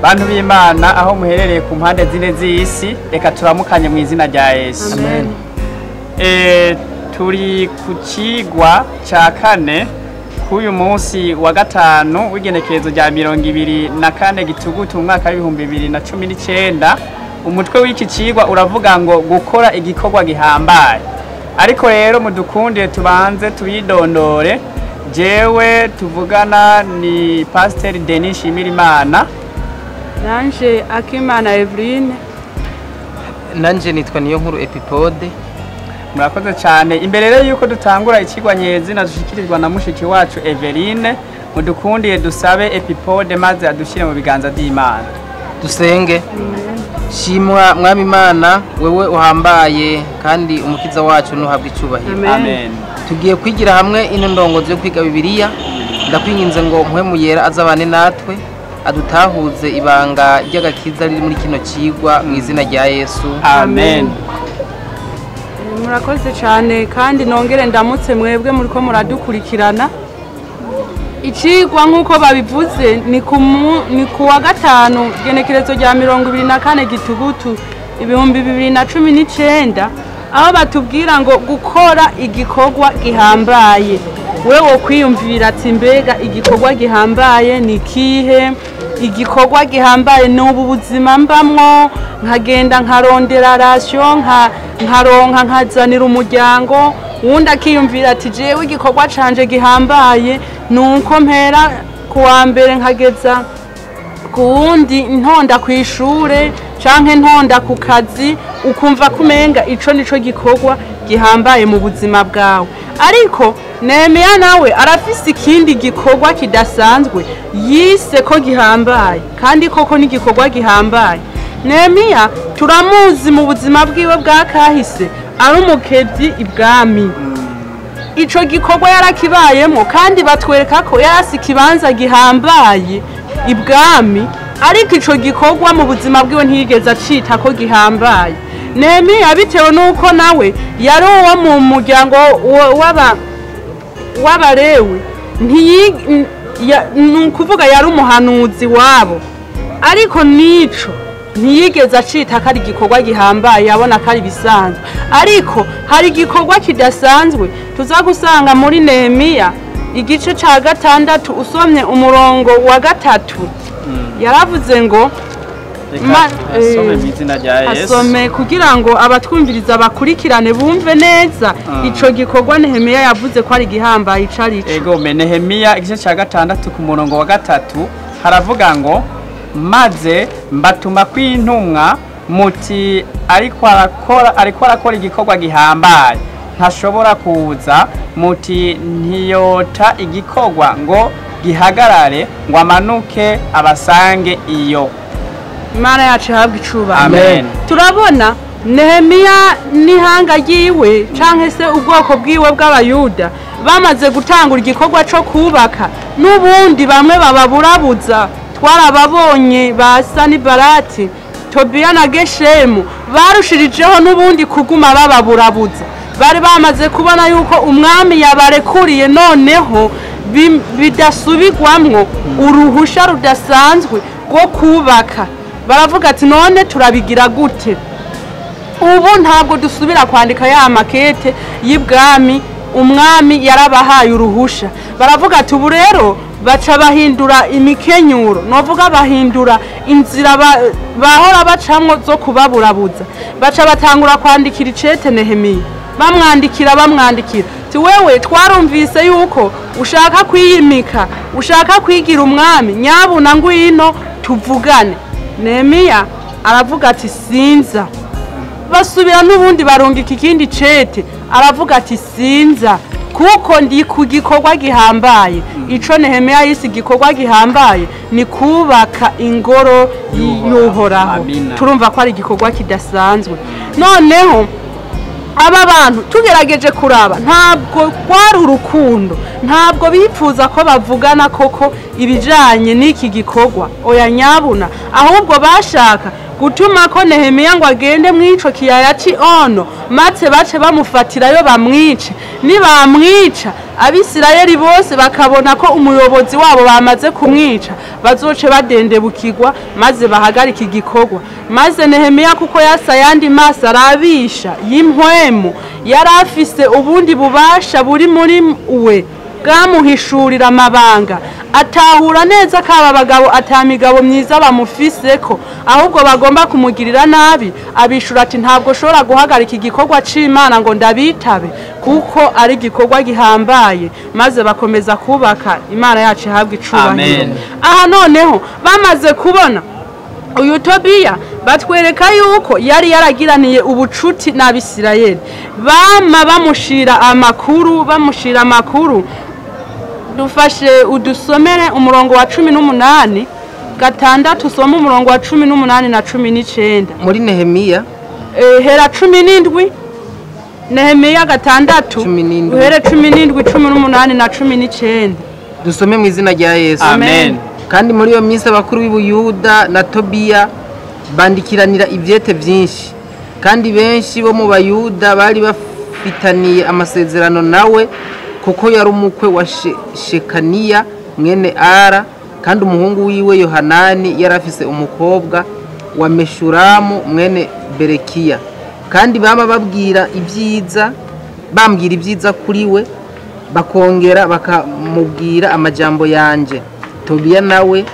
bantu b'Imana aho muherereye ku mpande zine z'isi, reka turamukanye mu izina rya Yesu. Amen. Turi ku cigwa ca kane k'uyu munsi wa gatanu w'igenekerezo rya 24 Gitugutu mu mwaka w'ibihumbi 2019. Umutwe w'iki cigwa uravuga ngo gukora igikorwa gihambaye. Ariko rero mudukunde tubanze tuyidondore. Jewe tuvugana ni Pastor Denis Shimirimana. Nanje Akimana Eveline. Nanje nitwa Niyonkuru Epipode. Murakoze cyane. Imbere rero yuko dutangura ikigwa nyezina dushikirizwa na mushiki wacu Eveline, mudukundiye dusabe Epipode maze adushire mu biganza by'Imana. Dusenge. Shimwa mwami Imana, wewe uhambaye kandi umukiza wacu nuhabwa icubahiro. Amen. Tugiye kwigira hamwe ino ndongozo yo kwiga Bibiliya. Ndakwinginze ngo mpwemu yera azabane natwe, adutahuze ibanga ry'agakiza riri muri kino cigwa mu izina rya Yesu. Amen. Murakoze cyane kandi nongere ndamutse mwebwe muri ko muradukurikirana. Icigwa nkuko babivuze ni kuwa gatanu genekerezo rya 24 Gitugutu 2019, aho batubwira ngo gukora igikorwa gihambaye. Wewe kwiyumvira ati mbega igikorwa gihambaye ni kihe? Igikorwa gihambaye n'ubu buzima mbamwo, nkagenda nkarondera ration nkaronka nkazanira umuryango. Wundi akiyumvira ati jewe igikorwa canje gihambaye nuko mpera kuwa mbere nkageza kuwundi ntonda kwishure canke ntonda ku kazi, ukumva kumenga ico nico gikorwa gihambaye mu buzima bwawe. Ariko Nehemiya nawe arafise ikindi gikorwa kidasanzwe yise ko gihambaye, kandi koko ni gikorwa gihambaye. Nehemiya turamuzi mu buzima bwiwe bwa kahise ari umukezi ibwami. Ico gikorwa yarakibayemo kandi batwereka ko yarasi kibanza gihambaye ibwami, ariko ico gikorwa mu buzima bwiwe ntiyigeze acita ko gihambaye. Nehemiya bitewe nuko nawe yari uwo mu muryango w'Abalewi, nukuvuga yari umuhanuzi wabo, ariko nico ntiyigeze acita ko ari igikorwa gihambaye, yabona ko ari bisanzwe. Ariko hari igikorwa kidasanzwe tuza gusanga muri Nehemiya igice ca 6 usomye umurongo wa 3. Yaravuze ngo asome kugira ngo abatwumviriza bakurikirane bumve neza ico gikorwa Nehemiya yavuze ko ari gihambaye icarico. Ego Nehemiya igice ca 6 ku murongo wa 3 haravuga ngo maze mbatuma kw'intumwa muti ariko arakora igikorwa gihambaye, ntashobora kuza. Muti ntiyota igikorwa ngo gihagarare ngo amanuke abasange iyo. Imana yacu habwa icubahiro. Amen. Turabona Nehemiya n'ihanga ryiwe canke se ubwoko bwiwe bw'Abayuda bamaze gutangura igikorwa co kubaka, n'ubundi bamwe bababurabuza. Twarababonye ba Sanibalati, Tobiya na Geshemu barushirijeho n'ubundi kuguma bababurabuza. Bari bamaze kubona yuko umwami yabarekuriye noneho bidasubirwamwo uruhusha rudasanzwe rwo kubaka. Baravuga ati none turabigira gute? Ubu ntabwo dusubira kwandika ya makete y'ibwami, umwami yarabahaye uruhusha. Baravuga ati ubu rero baca bahindura imikenyuro, novuga bahindura inzira bahora bacamwo zo kubaburabuza. Baca batangura kwandikira icete Nehemiya, bamwandikira ti wewe twarumvise yuko ushaka kwiyimika, ushaka kwigira umwami, nyabuna ngwino tuvugane. Nehemiya aravuga ati sinza. Basubira n'ubundi barungika ikindi cete, aravuga ati sinza kuko ndi ku gikorwa gihambaye. Ico Nehemiya yise igikorwa gihambaye ni kubaka ingoro y'Uhoraho. Turumva ko ari igikorwa kidasanzwe. Noneho aba bantu tugerageje kuraba ntabwo kwari urukundo, ntabwo bipfuza ko bavugana koko ibijanye n'iki gikorwa, oya nyabuna, ahubwo bashaka gutuma ko Nehemiya ngo agende mw'ico kiyaya c'Ono maze bace bamufatirayo bamwice nibamwica Abisirayeli bose bakabona ko umuyobozi wabo bamaze kumwica bazoce badendebukirwa maze bahagarika igikorwa maze Nehemiya kuko yasa yandi maso arabisha y'impwemu yari afise ubundi bubasha buri muri we bwamuhishurira amabanga atahura neza ko aba bagabo atamigabo myiza bamufiseko ahubwo bagomba kumugirira nabi abishura ati ntabwo shobora guhagarika igikorwa c'Imana ngo ndabitabe kuko ari igikorwa gihambaye maze bakomeza kubaka Imana yacu ihabwa icubahiro. Aha noneho bamaze kubona uyu Tobiya batwereka yuko yari yaragiraniye ubucuti n'Abisirayeli bama bamushira amakuru dufashe udusomere umurongo wa 18 gatandatu usoma umurongo wa 18 na 19 muri Nehemiya hera 17 Nehemiya gatandatu uhere 17 18 na 19 dusome mu izina rya Yesu. Amen. Kandi muri iyo minsi abakuru b'Ubuyuda na Tobiya bandikiranira ivyete byinshi kandi benshi bo mu Bayuda bari bafitaniye amasezerano nawe kuko yari umukwe wa Shekaniya mwene Ara kandi umuhungu wiwe Yohanani yari afise umukobwa wa Meshuramu mwene Berekiya kandi bama bambwira ibyiza kuri we bakongera bakamubwira amajambo yanje. Tobiya nawe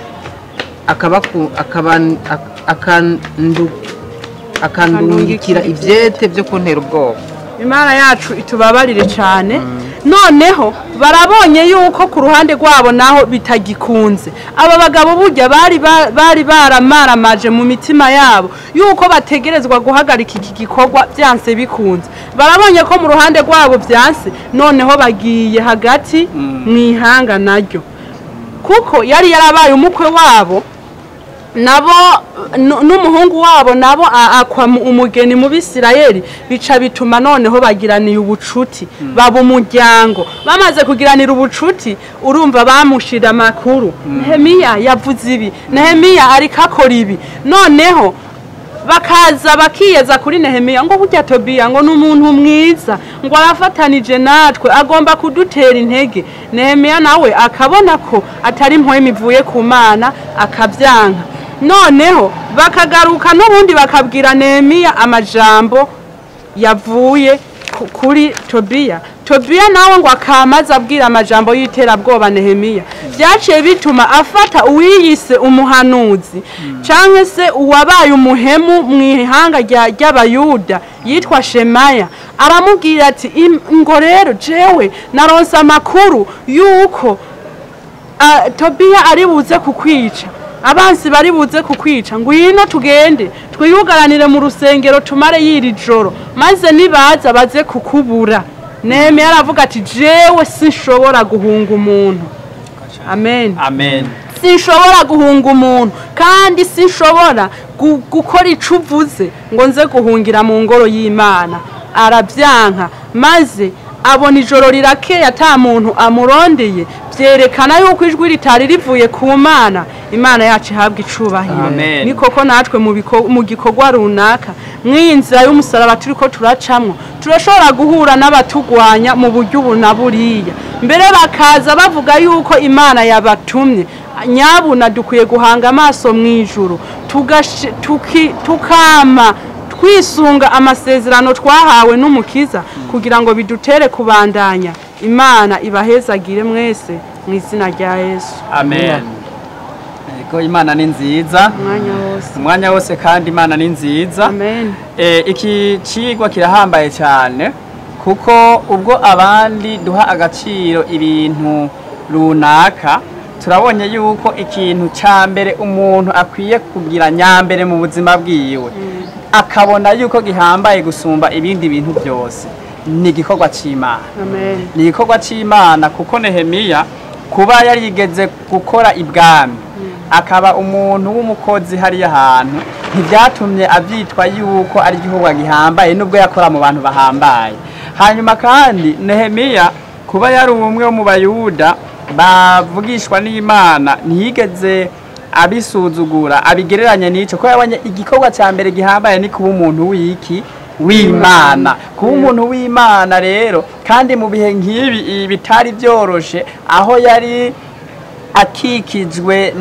akandungikira ivyete byo kuntera ubwoba. Imana yacu itubabarire cyane. Noneho barabonye yuko ku ruhande rwabo naho bitagikunze aba bagabo burya bari baramaramaje mu mitima yabo yuko bategerezwa guhagarika iki gikorwa byanse bikunze. Barabonye ko mu ruhande rwabo byanse noneho bagiye hagati mwihanga naryo kuko yari yarabaye umukwe wabo nabo n'umuhungu wabo nabo akwa umugeni mu Bisirayeli bica bituma noneho bagiraniye ubucuti baba umuryango bamaze kugiranira ubucuti urumva bamushira amakuru Nehemiya yavuze ibi Nehemiya ariko akora ibi noneho bakaza bakiyeza kuri Nehemiya ngo burya Tobiya ngo n'umuntu mwiza ngo arafatanije natwe agomba kudutera intege. Nehemiya nawe akabona ko atari impwemu ivuye ku Mana akabyanka noneho bakagaruka n'ubundi bakabwira Nehemiya amajambo yavuye kuri Tobiya. Tobiya nawe ngo akamaza abwira amajambo y'iterabwoba Nehemiya byaciye bituma afata uwiyise umuhanuzi canke se uwabaye umuhemu mwihanga ry'Abayuda yitwa Shemaya aramubwira ati ngo rero jewe naronse amakuru yuko Tobiya ari buze kukwica abansi bari buze kukwica ngwino tugende twiyugaranire mu rusengero tumare yiri joro maze nibaza baze kukubura. Nehemiya aravuga ati jewe sinshobora guhunga umuntu. Amen. Amen. Sinshobora guhunga umuntu kandi sinshobora gukora icuvuze ngo nze guhungira mu ngoro y'Imana. Arabyanka maze abona ijoro rirakeye ata muntu amurondeye byerekana yuko ijwi ritari rivuye ku Mana. Imana yacu ihabwa icubahiro. Ni koko natwe mu gikorwa runaka mw'inzira y'umusaraba turiko turacamwo turashobora guhura n'abatugwanya mu buryo bunaburiya mbere bakaza bavuga yuko Imana yabatumye. Nyabuna dukwiye guhanga amaso mw'ijuru tukama twisunga amasezerano twahawe n'umukiza kugira ngo bidutere kubandanya. Imana ibahezagire mwese mu izina rya Yesu. Amen. Ego Imana ni nziza umwanya wose kandi Imana ni nziza. Amen. Iki cigwa kirahambaye cyane kuko ubwo abandi duha agaciro ibintu runaka turabonye yuko ikintu ca mbere umuntu akwiye kugira nyambere mu buzima bwiwe akabona yuko gihambaye gusumba ibindi bintu byose ni igikorwa c'Imana. Amen. Ni igikorwa c'Imana kuko Nehemiya kuba yarigeze gukora ibwami akaba umuntu w'umukozi hari ahantu ntibyatumye abyitwa yuko ari igikorwa gihambaye nubwo yakora mu bantu bahambaye. Hanyuma kandi Nehemiya kuba yari umwe wo mu Bayuda bavugishwa n'Imana ntiyigeze abisuzugura abigereranya n'ico ko yabonye igikorwa cya mbere gihambaye ni kuba umuntu w'Imana kuba umuntu w'Imana rero kandi mu bihe nk'ibi bitari byoroshe aho yari akikijwe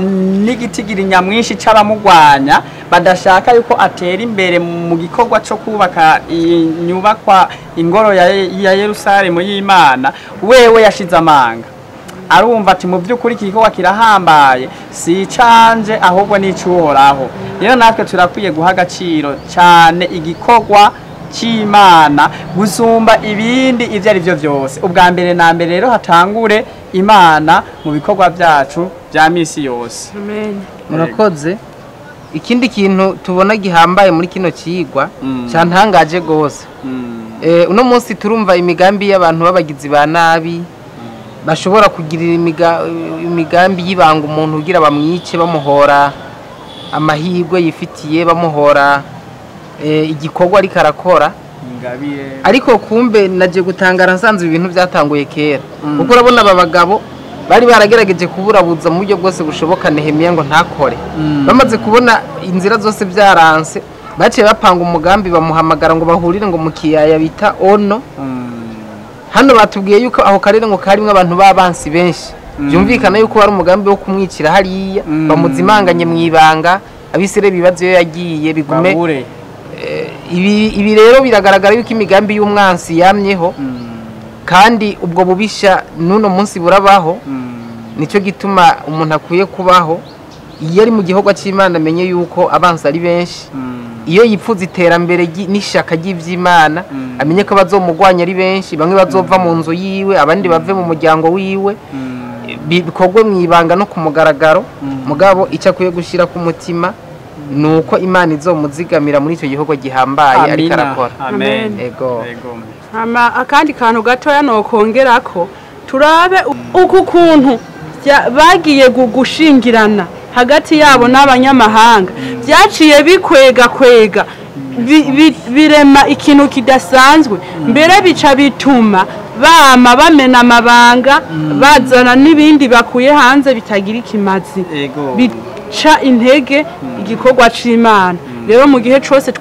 n'igitigiri nyamwinshi c'abamugwanya badashaka yuko atera imbere mu gikorwa cyo kubaka inyubakwa ingoro ya Yerusalemu y'Imana wewe yashize amanga arumva ati mu by'ukuri iki gikorwa kirahambaye si canje ahubwo n'icuhoraho rero natwe turakwiye guha agaciro cyane igikorwa c'Imana gusumba ibindi ivyo ari byo byose ubwa mbere na mbere rero hatangure Imana mu bikorwa byacu bya misi yose. Amen. Murakoze. Ikindi kintu tubona gihambaye muri kino cigwa cyantangaje gose. Uno munsi turumva imigambi y'abantu babagizi ba nabi bashobora kugirira imigambi y'ibanga umuntu ugira bamwice bamuhora amahirwe yifitiye bamuhora igikorwa ariko arakora ariko kumbe naje gutangara nsanze ibintu byatanguye kera kuko urabona aba bagabo bari baragerageje kuburabuza mu buryo bwose bushoboka Nehemiya ngo ntakore bamaze kubona inzira zose byaranse baciye bapanga umugambi bamuhamagara ngo bahurire ngo mu kiyaya bita Ono hano batubwiye yuko aho karere ngo karimwe abantu babansi benshi byumvikana yuko ari umugambi wo kumwicira hariya bamuzimanganye mu ibanga abisire bibazo yo yagiye bigume ibi rero biragaragara yuko imigambi y'umwansi yamyeho kandi ubwo bubisha nuno munsi burabaho nicyo gituma umuntu akwiye kubaho iyo ari mu gihugu cy'Imana amenye yuko abansi ari benshi iyo yipfuza iterambere n'ishaka ry'ivy'Imana amenye ko bazomugwanya ari benshi bamwe bazova mu nzu yiwe abandi bave mu muryango wiwe bikogwe mu ibanga no kumugaragaro mugabo icyo akwiye gushira ku mutima nuko Imana izomuzigamira muri icyo gihugu gihambaye ariko arakora. Amen. Ego. Akandi kantu gatoya no kongerako turabe uku kuntu bagiye gushingirana hagati yabo n'abanyamahanga byaciye bikwega birema ikintu kidasanzwe mbere bica bituma bamena amabanga bazana n'ibindi bakuye hanze bitagira ikimazi bica intege igikorwa c'Imana rero mu gihe cyose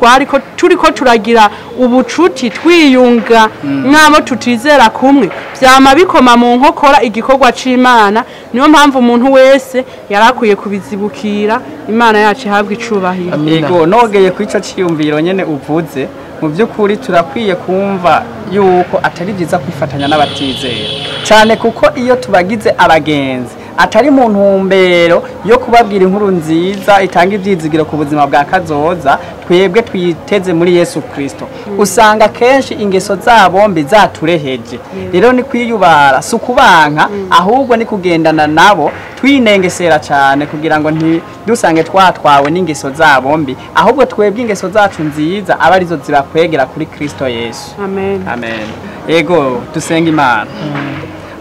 turiko turagira ubucuti twiyunga nk'abo tutizera kumwe byama bikoma mu nkokora igikorwa c'Imana niyo mpamvu umuntu wese yarakwiye kubizibukira Imana yacu ihabwa icubahiro. Yego nogeye ku ico ciyumviro nyene uvuze mu by'ukuri turakwiye kumva yuko atari byiza kwifatanya n'abatizera cyane kuko iyo tubagize abagenzi atari mu ntumbero yo kubabwira inkuru nziza itanga ibyizigiro ku buzima bwa kazoza twebwe twiteze muri Yesu Kristo usanga kenshi ingeso zabo mbi zatureheje rero ni kwiyubara sukubanka ahubwo ni kugendana nabo twinengesera cyane kugira ngo ntidusange twatwawe n'ingeso zabo mbi ahubwo twebwe ingeso zacu nziza aba arizo zirakwegera kuri Kristo Yesu. Amen. Amen. Ego dusenga Imana.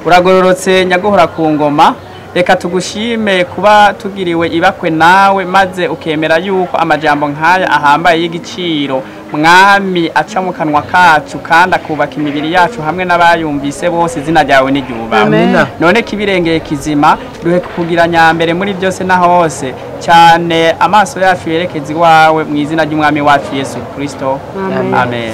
Uragororotse nyaguhora ku ngoma reka tugushime kuba tugiriwe ibakwe nawe maze ukemera yuko amajambo nkaya ahambaye y'igiciro mwami aca mu kanwa kacu kandi akubaka imibiri yacu hamwe n'abayumvise bose izina ryawe n'iryuba none kibirengeye kizima duhe kugira nyambere muri byose na hose cyane amaso yacu yerekeza iwawe mu izina ry'umwami wacu Yesu Kristo. Amen.